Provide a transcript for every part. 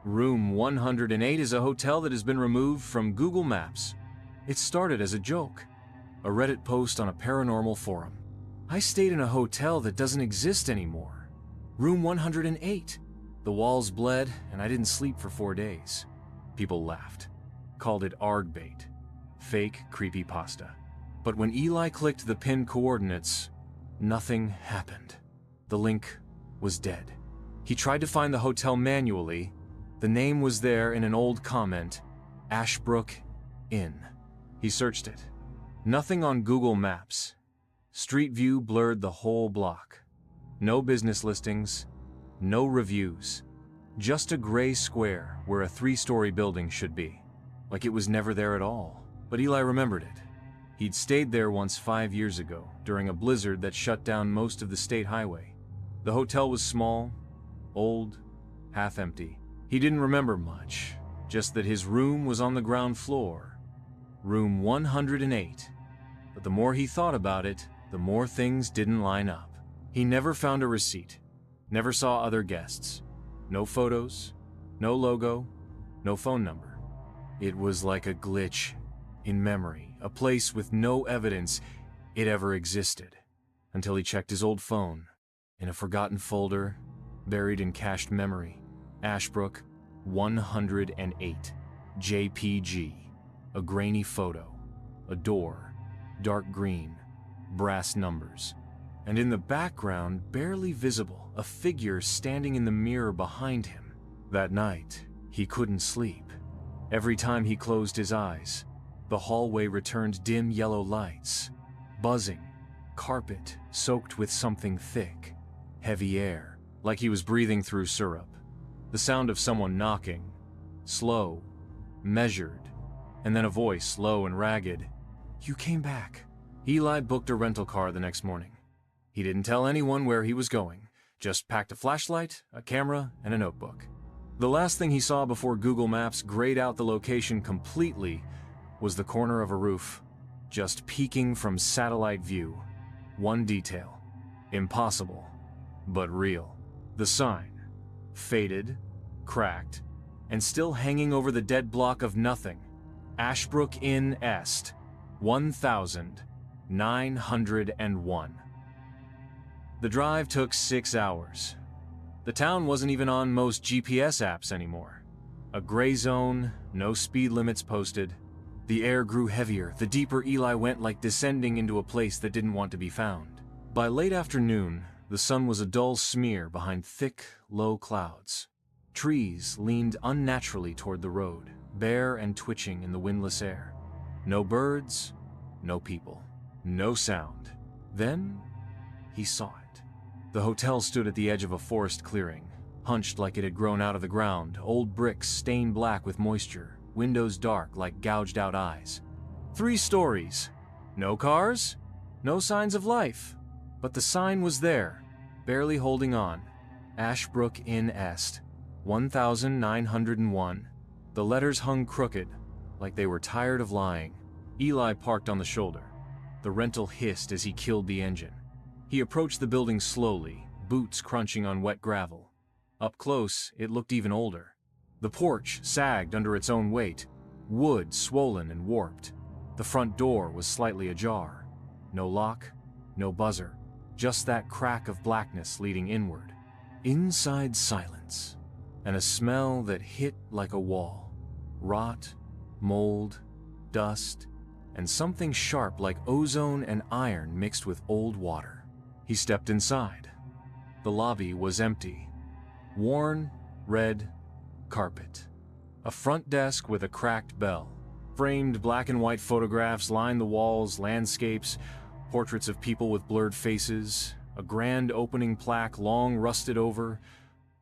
Room 108 is a hotel that has been removed from Google Maps. It started as a joke, a Reddit post on a paranormal forum. I stayed in a hotel that doesn't exist anymore. Room 108. The walls bled, and I didn't sleep for 4 days. People laughed, called it argbait, fake creepypasta. But when Eli clicked the pinned coordinates, nothing happened. The link was dead. He tried to find the hotel manually. The name was there in an old comment, Ashbrook Inn. He searched it. Nothing on Google Maps. Street View blurred the whole block. No business listings, no reviews. Just a gray square where a 3-story building should be. Like it was never there at all. But Eli remembered it. He'd stayed there once 5 years ago, during a blizzard that shut down most of the state highway. The hotel was small, old, half empty. He didn't remember much, just that his room was on the ground floor. Room 108. But the more he thought about it, the more things didn't line up. He never found a receipt, never saw other guests. No photos, no logo, no phone number. It was like a glitch in memory, a place with no evidence it ever existed. Until he checked his old phone. In a forgotten folder, buried in cached memory, Ashbrook 108, JPG, a grainy photo, a door, dark green, brass numbers, and in the background, barely visible, a figure standing in the mirror behind him. That night, he couldn't sleep. Every time he closed his eyes, the hallway returned dim yellow lights, buzzing, carpet soaked with something thick, heavy air, like he was breathing through syrup. The sound of someone knocking, slow, measured, and then a voice, low and ragged. "You came back." Eli booked a rental car the next morning. He didn't tell anyone where he was going, just packed a flashlight, a camera, and a notebook. The last thing he saw before Google Maps grayed out the location completely was the corner of a roof, just peeking from satellite view. One detail. Impossible, but real. The sign. Faded, cracked, and still hanging over the dead block of nothing. Ashbrook Inn Est, 1901. The drive took 6 hours. The town wasn't even on most GPS apps anymore. A gray zone, no speed limits posted. The air grew heavier, the deeper Eli went, like descending into a place that didn't want to be found. By late afternoon, the sun was a dull smear behind thick, low clouds. Trees leaned unnaturally toward the road, bare and twitching in the windless air. No birds, no people, no sound. Then, he saw it. The hotel stood at the edge of a forest clearing, hunched like it had grown out of the ground, old bricks stained black with moisture, windows dark like gouged-out eyes. 3 stories. No cars, no signs of life. But the sign was there, barely holding on. Ashbrook Inn Est, 1901. The letters hung crooked, like they were tired of lying. Eli parked on the shoulder. The rental hissed as he killed the engine. He approached the building slowly, boots crunching on wet gravel. Up close, it looked even older. The porch sagged under its own weight, wood swollen and warped. The front door was slightly ajar. No lock, no buzzer, just that crack of blackness leading inward. Inside, silence, and a smell that hit like a wall. Rot, mold, dust, and something sharp like ozone and iron mixed with old water. He stepped inside. The lobby was empty. Worn, red carpet. A front desk with a cracked bell. Framed black and white photographs lined the walls, landscapes, portraits of people with blurred faces, a grand opening plaque long rusted over,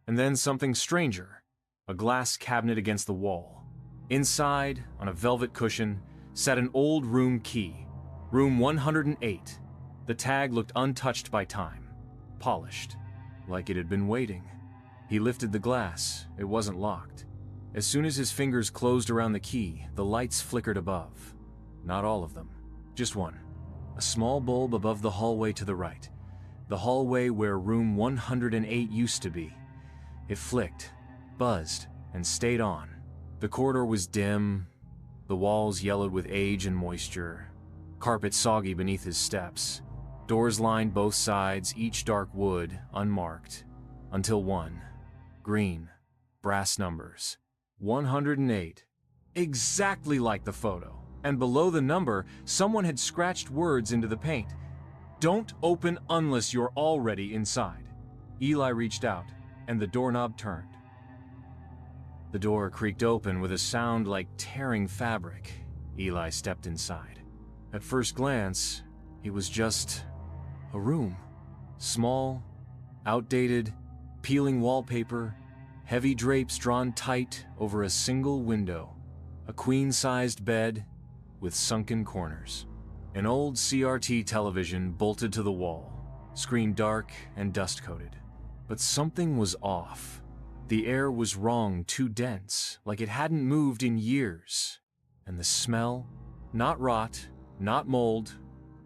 and then something stranger, a glass cabinet against the wall. Inside, on a velvet cushion, sat an old room key, room 108. The tag looked untouched by time, polished, like it had been waiting. He lifted the glass. It wasn't locked. As soon as his fingers closed around the key, the lights flickered above. Not all of them, just one. A small bulb above the hallway to the right. The hallway where room 108 used to be. It flicked, buzzed, and stayed on. The corridor was dim, the walls yellowed with age and moisture, carpet soggy beneath his steps. Doors lined both sides, each dark wood, unmarked, until one. Green, brass numbers. 108. Exactly like the photo. And below the number, someone had scratched words into the paint. "Don't open unless you're already inside." Eli reached out, and the doorknob turned. The door creaked open with a sound like tearing fabric. Eli stepped inside. At first glance, it was just a room. Small, outdated, peeling wallpaper, heavy drapes drawn tight over a single window, a queen-sized bed with sunken corners. An old CRT television bolted to the wall, screen dark and dust-coated. But something was off. The air was wrong, too dense, like it hadn't moved in years. And the smell? Not rot, not mold,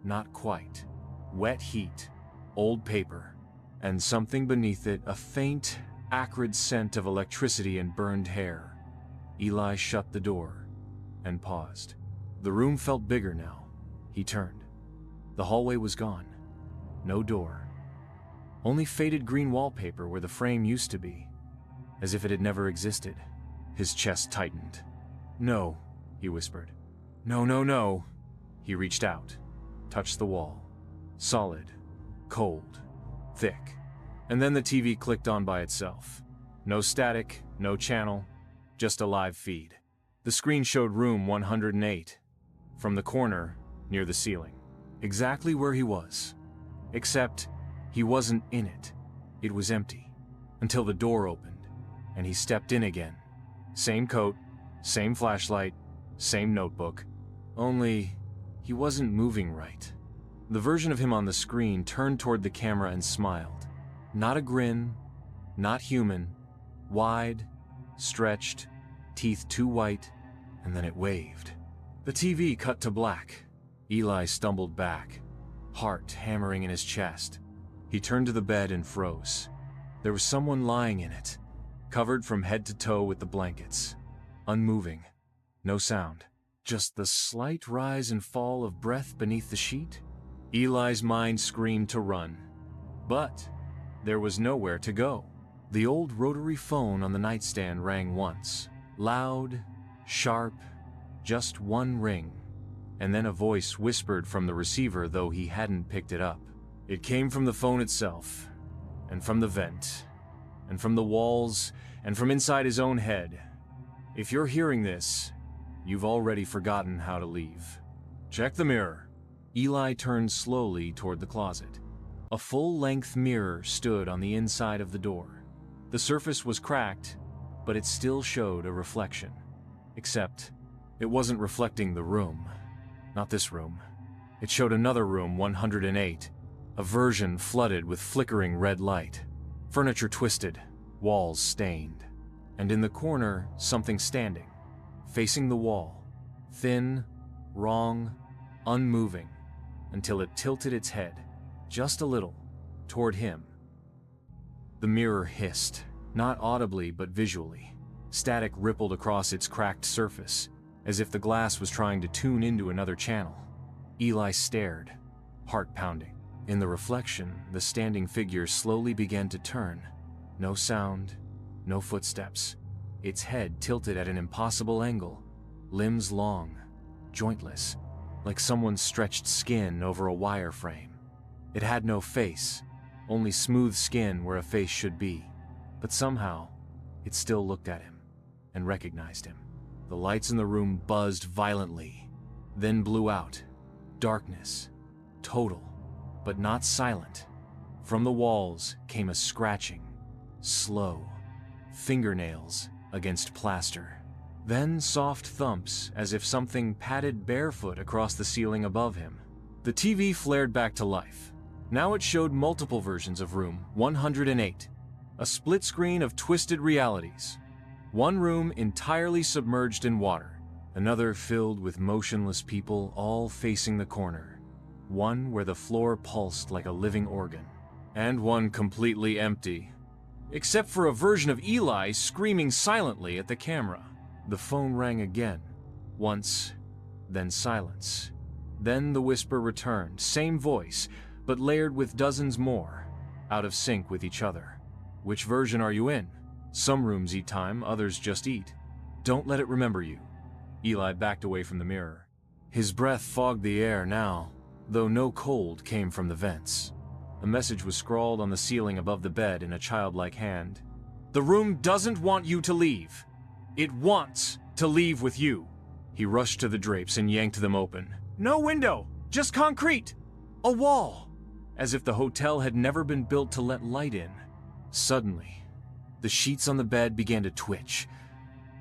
not quite. Wet heat, old paper, and something beneath it, a faint, acrid scent of electricity and burned hair. Eli shut the door and paused. The room felt bigger now. He turned. The hallway was gone. No door. Only faded green wallpaper where the frame used to be, as if it had never existed. His chest tightened. "No," he whispered. "No, no, no." He reached out, touched the wall. Solid, cold, thick. And then the TV clicked on by itself. No static, no channel, just a live feed. The screen showed room 108, from the corner near the ceiling. Exactly where he was. Except he wasn't in it. It was empty. Until the door opened, and he stepped in again. Same coat, same flashlight, same notebook. Only he wasn't moving right. The version of him on the screen turned toward the camera and smiled. Not a grin, not human, wide, stretched, teeth too white, and then it waved. The TV cut to black. Eli stumbled back, heart hammering in his chest. He turned to the bed and froze. There was someone lying in it, covered from head to toe with the blankets. Unmoving, no sound, just the slight rise and fall of breath beneath the sheet. Eli's mind screamed to run, but there was nowhere to go. The old rotary phone on the nightstand rang once, loud, sharp, just one ring, and then a voice whispered from the receiver, though he hadn't picked it up. It came from the phone itself, and from the vent, and from the walls, and from inside his own head. "If you're hearing this, you've already forgotten how to leave. Check the mirror." Eli turned slowly toward the closet. A full-length mirror stood on the inside of the door. The surface was cracked, but it still showed a reflection. Except, it wasn't reflecting the room. Not this room. It showed another room, 108, a version flooded with flickering red light. Furniture twisted, walls stained. And in the corner, something standing, facing the wall. Thin, wrong, unmoving, until it tilted its head, just a little, toward him. The mirror hissed, not audibly but visually. Static rippled across its cracked surface, as if the glass was trying to tune into another channel. Eli stared, heart pounding. In the reflection, the standing figure slowly began to turn. No sound, no footsteps. Its head tilted at an impossible angle, limbs long, jointless, like someone's stretched skin over a wire frame. It had no face, only smooth skin where a face should be. But somehow, it still looked at him and recognized him. The lights in the room buzzed violently, then blew out. Darkness, total, but not silent. From the walls came a scratching, slow, fingernails against plaster. Then soft thumps as if something padded barefoot across the ceiling above him. The TV flared back to life. Now it showed multiple versions of room 108, a split screen of twisted realities. One room entirely submerged in water, another filled with motionless people all facing the corner, one where the floor pulsed like a living organ, and one completely empty, except for a version of Eli screaming silently at the camera. The phone rang again. Once, then silence. Then the whisper returned, same voice, but layered with dozens more, out of sync with each other. Which version are you in? Some rooms eat time, others just eat. Don't let it remember you. Eli backed away from the mirror. His breath fogged the air now, though no cold came from the vents. A message was scrawled on the ceiling above the bed in a childlike hand. The room doesn't want you to leave. It wants to leave with you. He rushed to the drapes and yanked them open. No window, just concrete. A wall. As if the hotel had never been built to let light in. Suddenly, the sheets on the bed began to twitch.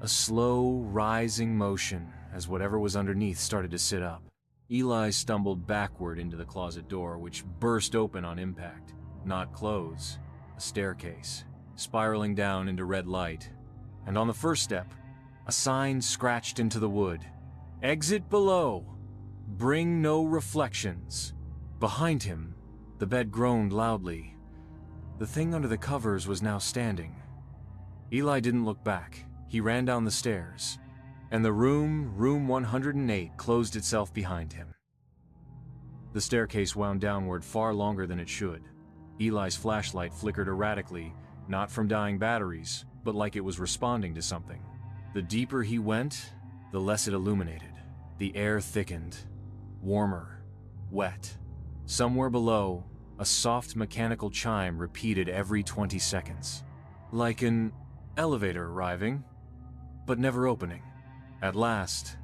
A slow, rising motion as whatever was underneath started to sit up. Eli stumbled backward into the closet door, which burst open on impact. Not close, a staircase, spiraling down into red light. And on the first step, a sign scratched into the wood. Exit below. Bring no reflections. Behind him, the bed groaned loudly. The thing under the covers was now standing. Eli didn't look back. He ran down the stairs, and the room 108, closed itself behind him. The staircase wound downward far longer than it should. Eli's flashlight flickered erratically, not from dying batteries, but like it was responding to something. The deeper he went, the less it illuminated. The air thickened, warmer, wet. Somewhere below, a soft mechanical chime repeated every 20 seconds. Like an elevator arriving, but never opening. At last,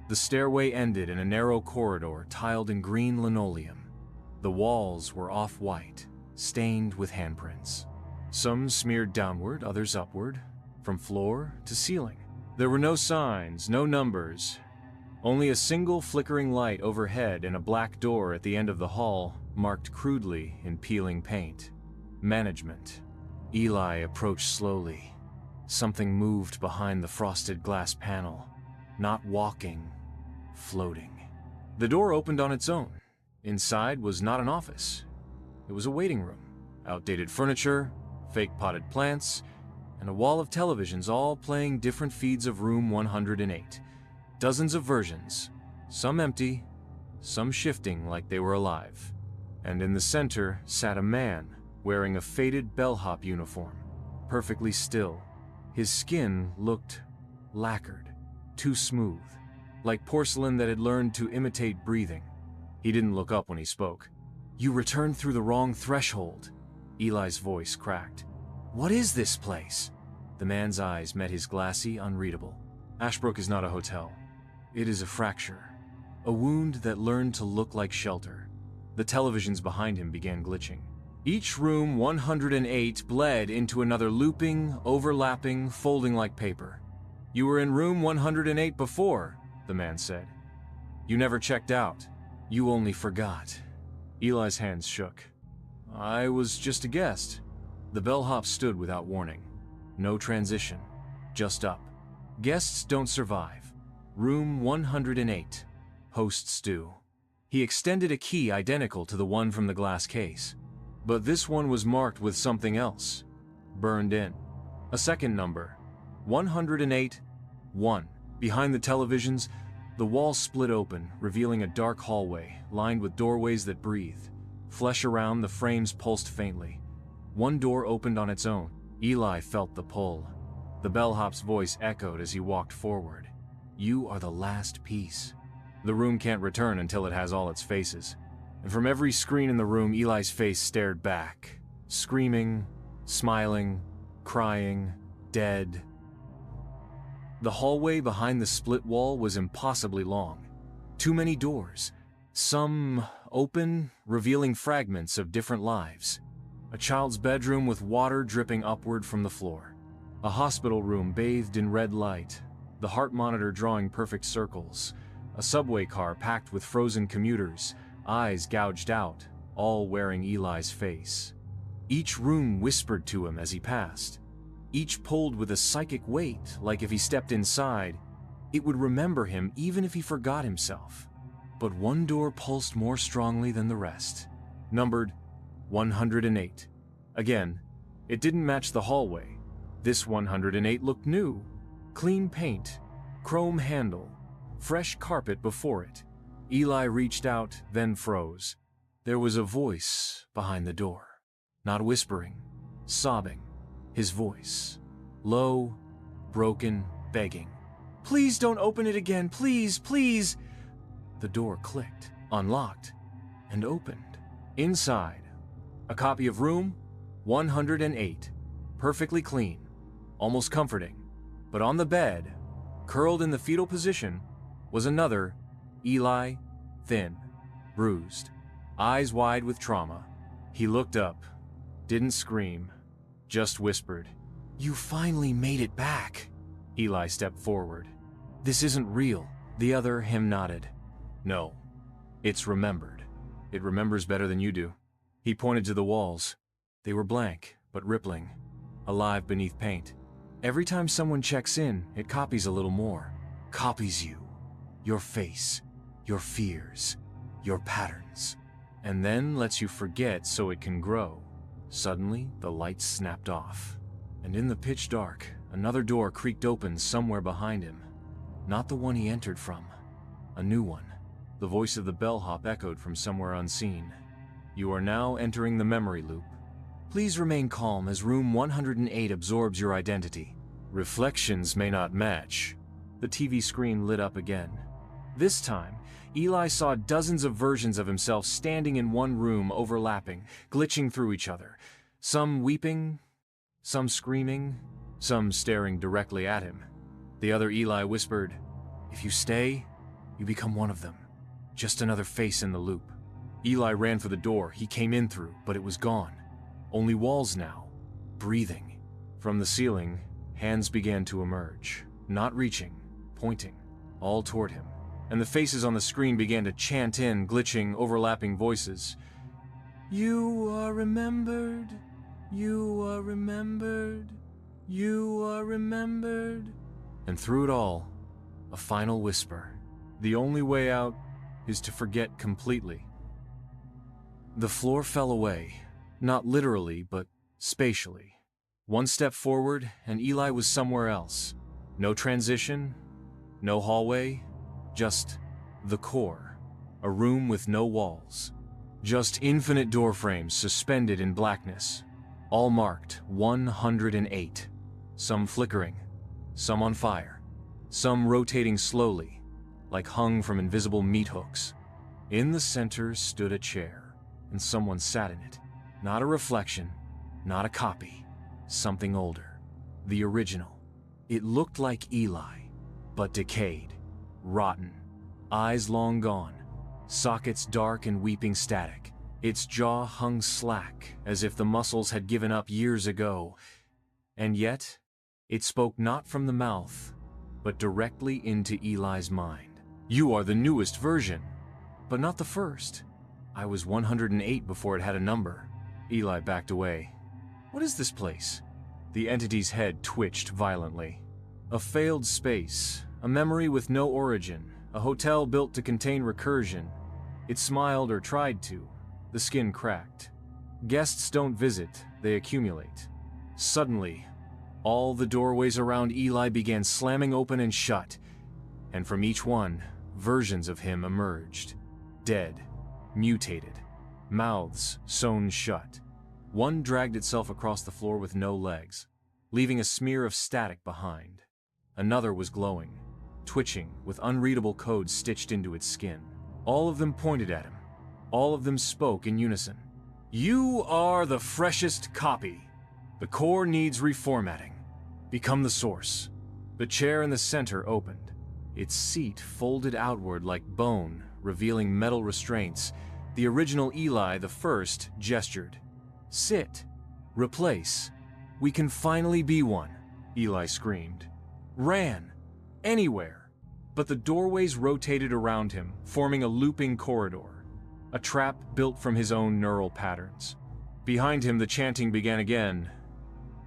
the stairway ended in a narrow corridor tiled in green linoleum. The walls were off-white, stained with handprints. Some smeared downward, others upward, from floor to ceiling. There were no signs, no numbers, only a single flickering light overhead and a black door at the end of the hall, marked crudely in peeling paint. Management. Eli approached slowly. Something moved behind the frosted glass panel. Not walking, floating. The door opened on its own. Inside was not an office. It was a waiting room. Outdated furniture, fake potted plants, and a wall of televisions all playing different feeds of room 108. Dozens of versions, some empty, some shifting like they were alive. And in the center sat a man wearing a faded bellhop uniform, perfectly still. His skin looked lacquered, too smooth, like porcelain that had learned to imitate breathing. He didn't look up when he spoke. You returned through the wrong threshold. Eli's voice cracked. What is this place? The man's eyes met his glassy, unreadable. Ashbrook is not a hotel. It is a fracture. A wound that learned to look like shelter. The televisions behind him began glitching. Each room 108 bled into another looping, overlapping, folding like paper. You were in room 108 before, the man said. You never checked out. You only forgot. Eli's hands shook. I was just a guest. The bellhop stood without warning. No transition, just up. Guests don't survive. Room 108. Host Stu. He extended a key identical to the one from the glass case. But this one was marked with something else. Burned in. A second number. 108-1. Behind the televisions, the wall split open, revealing a dark hallway, lined with doorways that breathed. Flesh around, the frames pulsed faintly. One door opened on its own. Eli felt the pull. The bellhop's voice echoed as he walked forward. You are the last piece. The room can't return until it has all its faces. And from every screen in the room, Eli's face stared back. Screaming, smiling, crying, dead. The hallway behind the split wall was impossibly long. Too many doors. Some open, revealing fragments of different lives. A child's bedroom with water dripping upward from the floor. A hospital room bathed in red light. The heart monitor drawing perfect circles. A subway car packed with frozen commuters, eyes gouged out, all wearing Eli's face. Each room whispered to him as he passed. Each pulled with a psychic weight, like if he stepped inside, it would remember him even if he forgot himself. But one door pulsed more strongly than the rest. Numbered 108. Again, It didn't match the hallway. This 108 looked new. Clean paint, chrome handle, fresh carpet before it. Eli reached out, then froze. There was a voice behind the door. Not whispering, sobbing. His voice. Low, broken, begging. "Please don't open it again, please, please!" The door clicked, unlocked, and opened. Inside, a copy of room 108, perfectly clean, almost comforting. But on the bed, curled in the fetal position, was another Eli, thin, bruised, eyes wide with trauma. He looked up, didn't scream, just whispered, "You finally made it back." Eli stepped forward. "This isn't real." The other him nodded. "No, it's remembered. It remembers better than you do." He pointed to the walls. They were blank, but rippling, alive beneath paint. Every time someone checks in, it copies a little more. Copies you. Your face, your fears, your patterns. And then lets you forget so it can grow. Suddenly, the lights snapped off. And in the pitch dark, another door creaked open somewhere behind him. Not the one he entered from. A new one. The voice of the bellhop echoed from somewhere unseen. "You are now entering the memory loop. Please remain calm as room 108 absorbs your identity. Reflections may not match." The TV screen lit up again. This time, Eli saw dozens of versions of himself standing in one room, overlapping, glitching through each other. Some weeping, some screaming, some staring directly at him. The other Eli whispered, "If you stay, you become one of them. Just another face in the loop." Eli ran for the door he came in through, but it was gone. Only walls now, breathing. From the ceiling, hands began to emerge, not reaching, pointing, all toward him. And the faces on the screen began to chant in glitching, overlapping voices. "You are remembered. You are remembered. You are remembered." And through it all, a final whisper. The only way out is to forget completely. The floor fell away, not literally, but spatially. One step forward, and Eli was somewhere else. No transition, no hallway, just the core. A room with no walls. Just infinite doorframes suspended in blackness. All marked 108. Some flickering, some on fire, some rotating slowly, like hung from invisible meat hooks. In the center stood a chair, and someone sat in it. Not a reflection, not a copy. Something older. The original. It looked like Eli, but decayed, rotten, eyes long gone, sockets dark and weeping static. Its jaw hung slack, as if the muscles had given up years ago. And yet, it spoke not from the mouth, but directly into Eli's mind. "You are the newest version, but not the first. I was 108 before it had a number." Eli backed away. "What is this place?" The entity's head twitched violently. A failed space, a memory with no origin, a hotel built to contain recursion. It smiled or tried to. The skin cracked. Guests don't visit, they accumulate. Suddenly, all the doorways around Eli began slamming open and shut, and from each one, versions of him emerged. Dead, mutated, mouths sewn shut. One dragged itself across the floor with no legs, leaving a smear of static behind. Another was glowing, twitching with unreadable code stitched into its skin. All of them pointed at him. All of them spoke in unison. "You are the freshest copy. The core needs reformatting. Become the source." The chair in the center opened. Its seat folded outward like bone, revealing metal restraints. The original Eli, the first, gestured. "Sit. Replace. We can finally be one," Eli screamed. Ran. Anywhere. But the doorways rotated around him, forming a looping corridor. A trap built from his own neural patterns. Behind him, the chanting began again.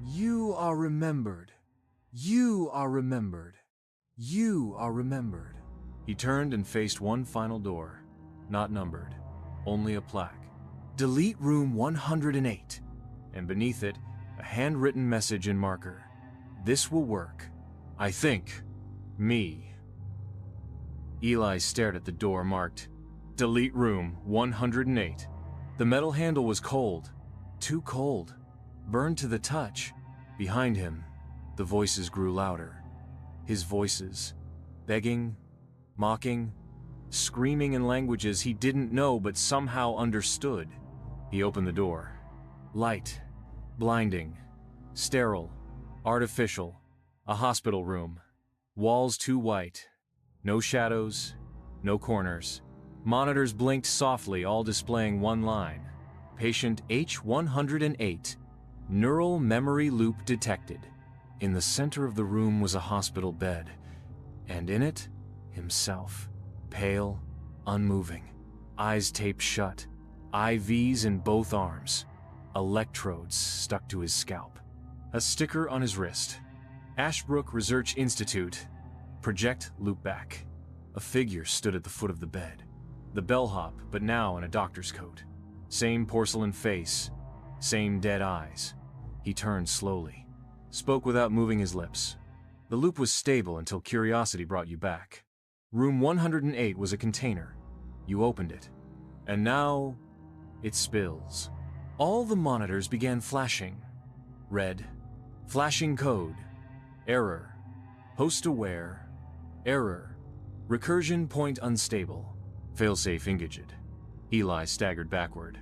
"You are remembered. You are remembered. You are remembered." He turned and faced one final door. Not numbered. Only a plaque. "Delete room 108. And beneath it, A handwritten message in marker. This will work. I think. Me. Eli stared at the door marked, Delete Room 108. The metal handle was cold. Too cold. Burned to the touch. Behind him, the voices grew louder. His voices. Begging, mocking, screaming in languages he didn't know but somehow understood. He opened the door. Light. Blinding. Sterile. Artificial. A hospital room. Walls too white. No shadows. No corners. Monitors blinked softly, all displaying one line. Patient H108. Neural memory loop detected. In the center of the room was a hospital bed. And in it, himself. Pale, unmoving. Eyes taped shut. IVs in both arms. Electrodes stuck to his scalp. A sticker on his wrist. Ashbrook Research Institute. Project loopback. A figure stood at the foot of the bed. The bellhop, but now in a doctor's coat. Same porcelain face. Same dead eyes. He turned slowly. Spoke without moving his lips. The loop was stable until curiosity brought you back. Room 108 was a container. You opened it. And now, it spills. All the monitors began flashing. Red. Flashing code. Error. Host aware. Error. Recursion point unstable. Failsafe engaged. Eli staggered backward.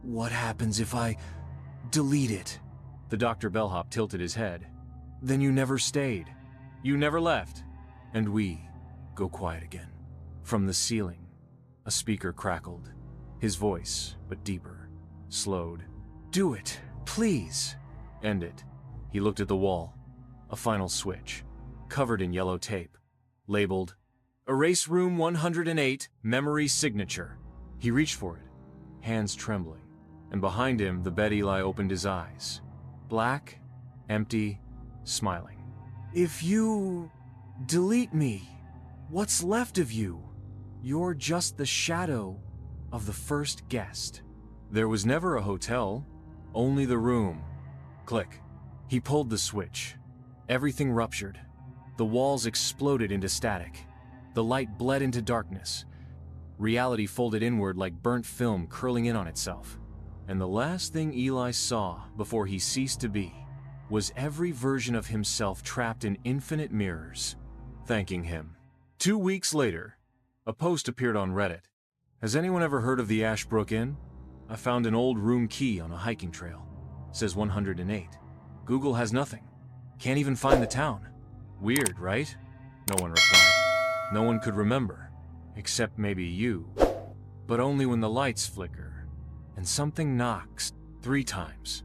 What happens if I delete it? The Dr. Bellhop tilted his head. Then you never stayed. You never left. And we go quiet again. From the ceiling, a speaker crackled. His voice, but deeper, slowed. Do it, please. End it. He looked at the wall. A final switch, covered in yellow tape, labeled, Erase Room 108, Memory Signature. He reached for it, hands trembling, and behind him, the bed Eli opened his eyes. Black, empty, smiling. If you delete me, what's left of you? You're just the shadow of the first guest. There was never a hotel, only the room. Click. He pulled the switch. Everything ruptured. The walls exploded into static. The light bled into darkness. Reality folded inward like burnt film curling in on itself. And the last thing Eli saw before he ceased to be was every version of himself trapped in infinite mirrors, thanking him. 2 weeks later, a post appeared on Reddit. Has anyone ever heard of the Ashbrook Inn? I found an old room key on a hiking trail. Says 108. Google has nothing. Can't even find the town. Weird, right? No one replied. No one could remember, except maybe you. But only when the lights flicker, and something knocks 3 times.